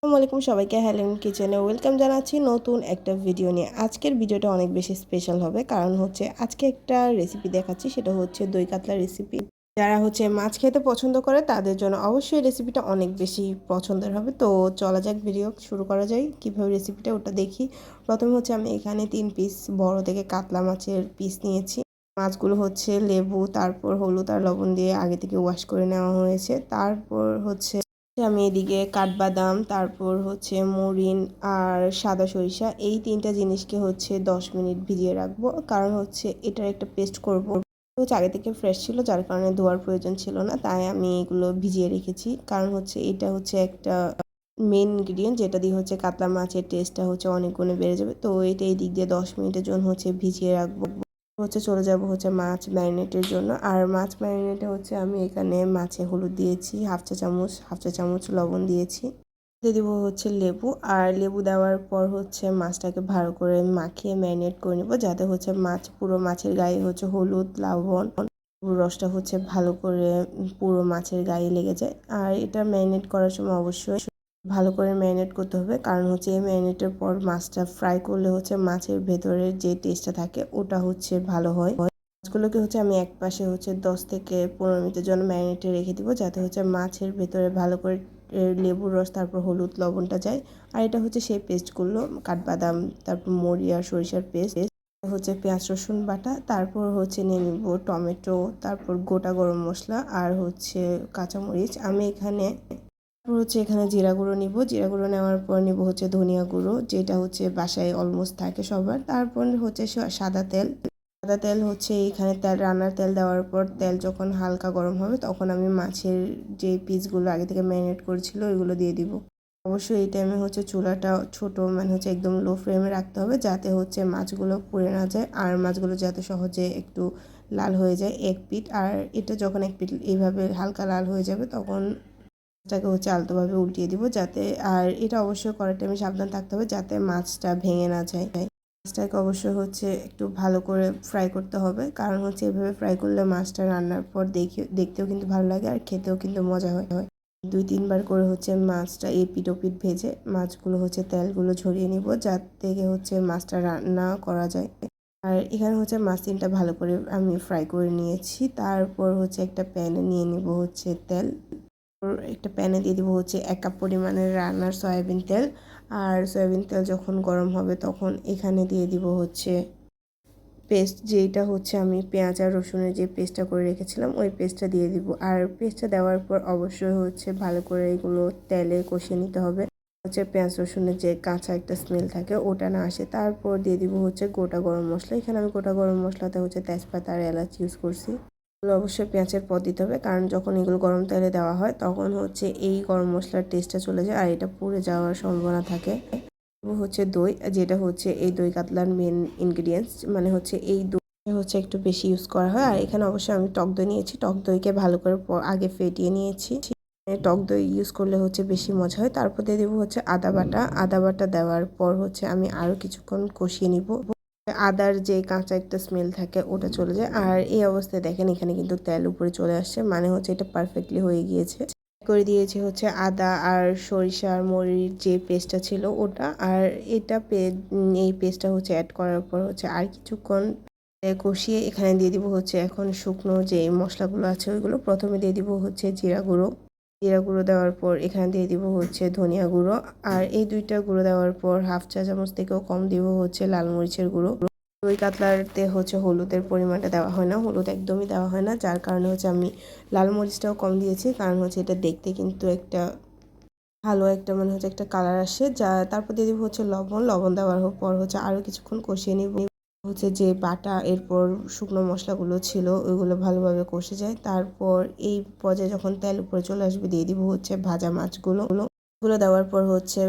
আসসালামু আলাইকুম সবাইকে হেলেন কিচেনে ওয়েলকাম জানাচ্ছি নতুন একটা ভিডিও নিয়ে। আজকের ভিডিওটা অনেক বেশি স্পেশাল হবে, কারণ হচ্ছে আজকে একটা রেসিপি দেখাচ্ছি, সেটা হচ্ছে দই কাতলা রেসিপি। যারা হচ্ছে মাছ খেতে পছন্দ করে তাদের জন্য অবশ্যই রেসিপিটা অনেক বেশি পছন্দের হবে। তো চলা যাক, ভিডিও শুরু করা যায়। কীভাবে রেসিপিটা ওটা দেখি। প্রথমে হচ্ছে আমি এখানে 3 পিস বড় থেকে কাতলা মাছের পিস নিয়েছি। মাছগুলো হচ্ছে লেবু, তারপর হলুদ আর লবণ দিয়ে আগে থেকে ওয়াশ করে নেওয়া হয়েছে। তারপর হচ্ছে আমি এদিকে কাঠবাদাম, তারপর হচ্ছে মরিন আর সাদা সরিষা, এই 3টা জিনিসকে হচ্ছে 10 মিনিট ভিজিয়ে রাখবো, কারণ হচ্ছে এটার একটা পেস্ট করব। হচ্ছে আগে থেকে ফ্রেশ ছিল, যার কারণে ধোয়ার প্রয়োজন ছিল না, তাই আমি এগুলো ভিজিয়ে রেখেছি। কারণ হচ্ছে এটা হচ্ছে একটা মেন ইনগ্রিডিয়েন্ট, যেটা দিয়ে হচ্ছে কাতলা মাছের টেস্টটা হচ্ছে অনেক গুণে বেড়ে যাবে। তো এটা এই দিক দিয়ে 10 মিনিটের জন্য হচ্ছে ভিজিয়ে রাখবো। হচ্ছে চলে যাব হচ্ছে মাছ ম্যারিনেটের জন্য। আর মাছ ম্যারিনেটে হচ্ছে আমি এখানে মাছে হলুদ দিয়েছি হাফ চা চামচ লবণ দিয়েছি। দিয়ে দিব হচ্ছে লেবু, আর লেবু দেওয়ার পর হচ্ছে মাছটাকে ভালো করে মাখিয়ে ম্যারিনেট করে নেব, যাতে হচ্ছে পুরো মাছের গায়ে হচ্ছে হলুদ লবণ রসটা হচ্ছে ভালো করে পুরো মাছের গায়ে লেগে যায়। আর এটা ম্যারিনেট করার সময় অবশ্যই ভালো করে ম্যারিনেট করতে হবে, কারণ হচ্ছে এই ম্যারিনেটের পর মাছটা ফ্রাই করলে হচ্ছে মাছের ভেতরের যে টেস্টটা থাকে ওটা হচ্ছে ভালো হয়। মাছগুলোকে হচ্ছে আমি এক পাশে হচ্ছে 10 থেকে 15 মিনিটের জন্য ম্যারিনেটে রেখে দিব, যাতে হচ্ছে মাছের ভেতরে ভালো করে লেবুর রস তারপর হলুদ লবণটা যায়। আর এটা হচ্ছে সেই পেস্টগুলো, কাঠবাদাম, তারপর মরি আর সরিষার পেস্ট, হচ্ছে পেঁয়াজ রসুন বাটা, তারপর হচ্ছে নিয়ে নিব টমেটো, তারপর গোটা গরম মশলা আর হচ্ছে কাঁচামরিচ। আমি এখানে জিরা গুঁড়ো নিব। জিরা গুঁড়ো নেওয়ার পর নিব হচ্ছে ধনিয়া গুঁড়ো, যেটা হচ্ছে বাসায় অলমোস্ট থাকে সবার। তারপর হচ্ছে সাদা তেল হচ্ছে এখানে রান্নার তেল দেওয়ার পর তেল যখন হালকা গরম হবে তখন আমি মাছের যে পিসগুলো আগে থেকে ম্যারিনেট করেছিল ওইগুলো দিয়ে দিব। অবশ্যই এই টাইমে হচ্ছে চুলাটা ছোট, মানে হচ্ছে একদম লো ফ্লেমে রাখতে হবে, যাতে হচ্ছে মাছগুলো পুড়ে না যায় আর মাছগুলো যাতে সহজে একটু লাল হয়ে যায় এক পিঠ। আর এটা যখন এক পিঠ এইভাবে হালকা লাল হয়ে যাবে তখন মাছটাকে হচ্ছে আলতোভাবে উল্টিয়ে দিব, যাতে, আর এটা অবশ্যই করার টাইমে সাবধান থাকতে হবে যাতে মাছটা ভেঙে না যায়। মাছটাকে অবশ্যই হচ্ছে একটু ভালো করে ফ্রাই করতে হবে, কারণ হচ্ছে এভাবে ফ্রাই করলে মাছটা রান্নার পর দেখতেও কিন্তু ভালো লাগে আর খেতেও কিন্তু মজা হয়। 2-3 বার করে হচ্ছে মাছটা এপিট ওপিট ভেজে মাছগুলো হচ্ছে তেলগুলো ঝরিয়ে নিব, যাতে হচ্ছে মাছটা রান্না করা যায়। আর এখানে হচ্ছে মাছ 3টা ভালো করে আমি ফ্রাই করে নিয়েছি। তারপর হচ্ছে একটা প্যানে নিয়ে নিব হচ্ছে তেল। একটা প্যানে দিয়ে দিব হচ্ছে 1 কাপ পরিমাণের রান্নার সয়াবিন তেল। আর সয়াবিন তেল যখন গরম হবে তখন এখানে দিয়ে দিব হচ্ছে পেস্ট, যেটা হচ্ছে আমি পেঁয়াজ আর রসুনের যে পেস্টটা করে রেখেছিলাম ওই পেস্টটা দিয়ে দিব। আর পেস্টটা দেওয়ার পর অবশ্যই হচ্ছে ভালো করে এগুলো তেলে কষিয়ে নিতে হবে, হচ্ছে পেঁয়াজ রসুনের যে কাঁচা একটা স্মেল থাকে ওটা না আসে। তারপর দিয়ে দিব হচ্ছে গোটা গরম মশলা। এখানে আমি গোটা গরম মশলাতে হচ্ছে তেজপাতা আর এলাচ ইউজ করছি। এগুলো অবশ্যই পেঁয়াজের পর দিতে হবে, কারণ যখন এগুলো গরম তেলে দেওয়া হয় তখন হচ্ছে এই গরম মশলার টেস্টটা চলে যায় আর এটা পুড়ে যাওয়ার সম্ভাবনা থাকে। হচ্ছে দই, যেটা হচ্ছে এই দই কাতলার মেন ইনগ্রিডিয়েন্টস, মানে হচ্ছে এই দই হচ্ছে একটু বেশি ইউজ করা হয়। আর এখানে অবশ্যই আমি টক দই নিয়েছি, টক দইকে ভালো করে আগে ফেটিয়ে নিয়েছি। টক দই ইউজ করলে হচ্ছে বেশি মজা হয়। তারপর দিয়ে দেবো হচ্ছে আদা বাটা দেওয়ার পর হচ্ছে আমি আরও কিছুক্ষণ কষিয়ে নিব, আদার যে কাঁচা একটা স্মেল থাকে ওটা চলে যায়। আর এই অবস্থায় দেখেন এখানে কিন্তু তেল উপরে চলে আসছে, মানে হচ্ছে এটা পারফেক্টলি হয়ে গিয়েছে। করে দিয়েছি হচ্ছে আদা আর সরিষা আর মরিচ যে পেস্টটা ছিল ওটা, আর এই পেস্টটা হচ্ছে অ্যাড করার পর হচ্ছে আর কিছুক্ষণ কষিয়ে এখানে দিয়ে দিব হচ্ছে এখন শুকনো যে মশলাগুলো আছে ওইগুলো। প্রথমে দিয়ে দিব হচ্ছে জিরা গুঁড়ো দেওয়ার পর এখানে দিয়ে দিব হচ্ছে ধনিয়া গুঁড়ো। আর এই 2টা গুঁড়ো দেওয়ার পর হাফ চা চামচ থেকেও কম দিব হচ্ছে লাল মরিচের গুঁড়ো। দই কাতলাতে হচ্ছে হলুদের পরিমাণটা দেওয়া হয় না, হলুদ একদমই দেওয়া হয় না, যার কারণে হচ্ছে আমি লাল মরিচটাও কম দিয়েছি, কারণ হচ্ছে এটা দেখতে কিন্তু একটা ভালো একটা, মানে হচ্ছে একটা কালার আসে। তারপর দিয়ে দিব হচ্ছে লবণ দেওয়ার পর হচ্ছে আরও কিছুক্ষণ কষিয়ে নিব, হচ্ছে যে বাটা এরপর শুকনো মশলাগুলো ছিল ওইগুলো ভালোভাবে কষে যায়। তারপর এই পর্যায়ে যখন তেল উপরে চলে আসবে দিয়ে দিব হচ্ছে ভাজা মাছগুলো। দেওয়ার পর হচ্ছে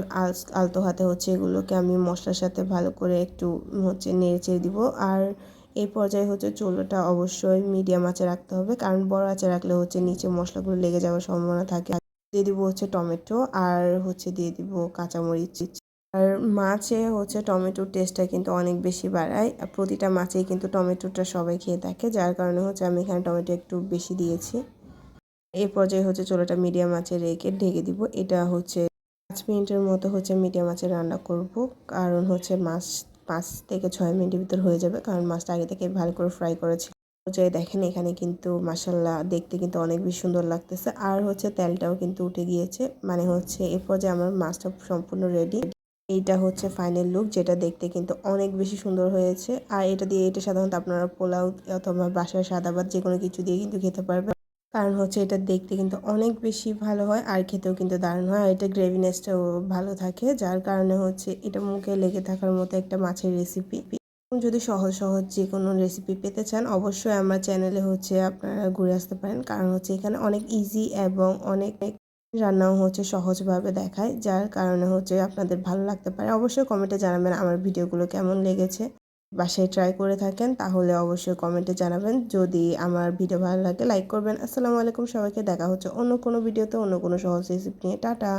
আলতো হাতে হচ্ছে এগুলোকে আমি মশলার সাথে ভালো করে একটু হচ্ছে নেড়ে চেড়ে দিব। আর এই পর্যায়ে হচ্ছে চুলাটা অবশ্যই মিডিয়াম আঁচে রাখতে হবে, কারণ বড় আঁচে রাখলে হচ্ছে নিচে মশলাগুলো লেগে যাওয়ার সম্ভাবনা থাকে। দিয়ে দিব হচ্ছে টমেটো, আর হচ্ছে দিয়ে দিব কাঁচামরিচ। আর মাছে হচ্ছে টমেটোর টেস্টটা কিন্তু অনেক বেশি বাড়ায়, প্রতিটা মাছেই কিন্তু টমেটোটা সবাই খেয়ে থাকে, যার কারণে হচ্ছে আমি এখানে টমেটো একটু বেশি দিয়েছি। এই পর্যায়ে হচ্ছে চুলাটা মিডিয়াম আঁচে রেখে ঢেকে দিব। এটা হচ্ছে 5 মিনিটের মতো হচ্ছে মিডিয়াম আঁচে রান্না করব, কারণ হচ্ছে মাছ 5 থেকে 6 মিনিটের ভিতর হয়ে যাবে, কারণ মাছটা আগে থেকে ভালো করে ফ্রাই করেছি। যে দেখেন এখানে কিন্তু মাশাআল্লাহ দেখতে কিন্তু অনেক বেশি সুন্দর লাগতেছে, আর হচ্ছে তেলটাও কিন্তু উঠে গিয়েছে, মানে হচ্ছে এরপর যে আমার মাছটা সম্পূর্ণ রেডি। এইটা হচ্ছে ফাইনাল লুক, যেটা দেখতে কিন্তু অনেক বেশি সুন্দর হয়েছে। আর এটা সাধারণত আপনারা পোলাও অথবা বাসায় সাদা ভাত যে কোনো কিছু দিয়ে কিন্তু খেতে পারবেন, কারণ হচ্ছে এটা দেখতে কিন্তু অনেক বেশি ভালো হয় আর খেতেও কিন্তু দারুণ হয়। আর এটা গ্রেভিনেসটাও ভালো থাকে, যার কারণে হচ্ছে এটা মুখে লেগে থাকার মতো একটা মাছের রেসিপি। যদি সহজ সহজ যে কোনো রেসিপি পেতে চান, অবশ্যই আমার চ্যানেলে হচ্ছে আপনারা ঘুরে আসতে পারেন, কারণ হচ্ছে এখানে অনেক ইজি এবং অনেক রান্নাও হচ্ছে সহজভাবে দেখায়, যার কারণে হচ্ছে আপনাদের ভালো লাগতে পারে। অবশ্যই কমেন্টে জানাবেন আমার ভিডিওগুলো কেমন লেগেছে। বাসায় ট্রাই করে থাকেন তাহলে অবশ্যই কমেন্টে জানাবেন। যদি আমার ভিডিও ভালো লাগে লাইক করবেন। আসসালামু আলাইকুম সবাইকে, দেখা হচ্ছে অন্য কোনো ভিডিওতে অন্য কোনো সহজ রেসিপি নিয়ে। টাটা।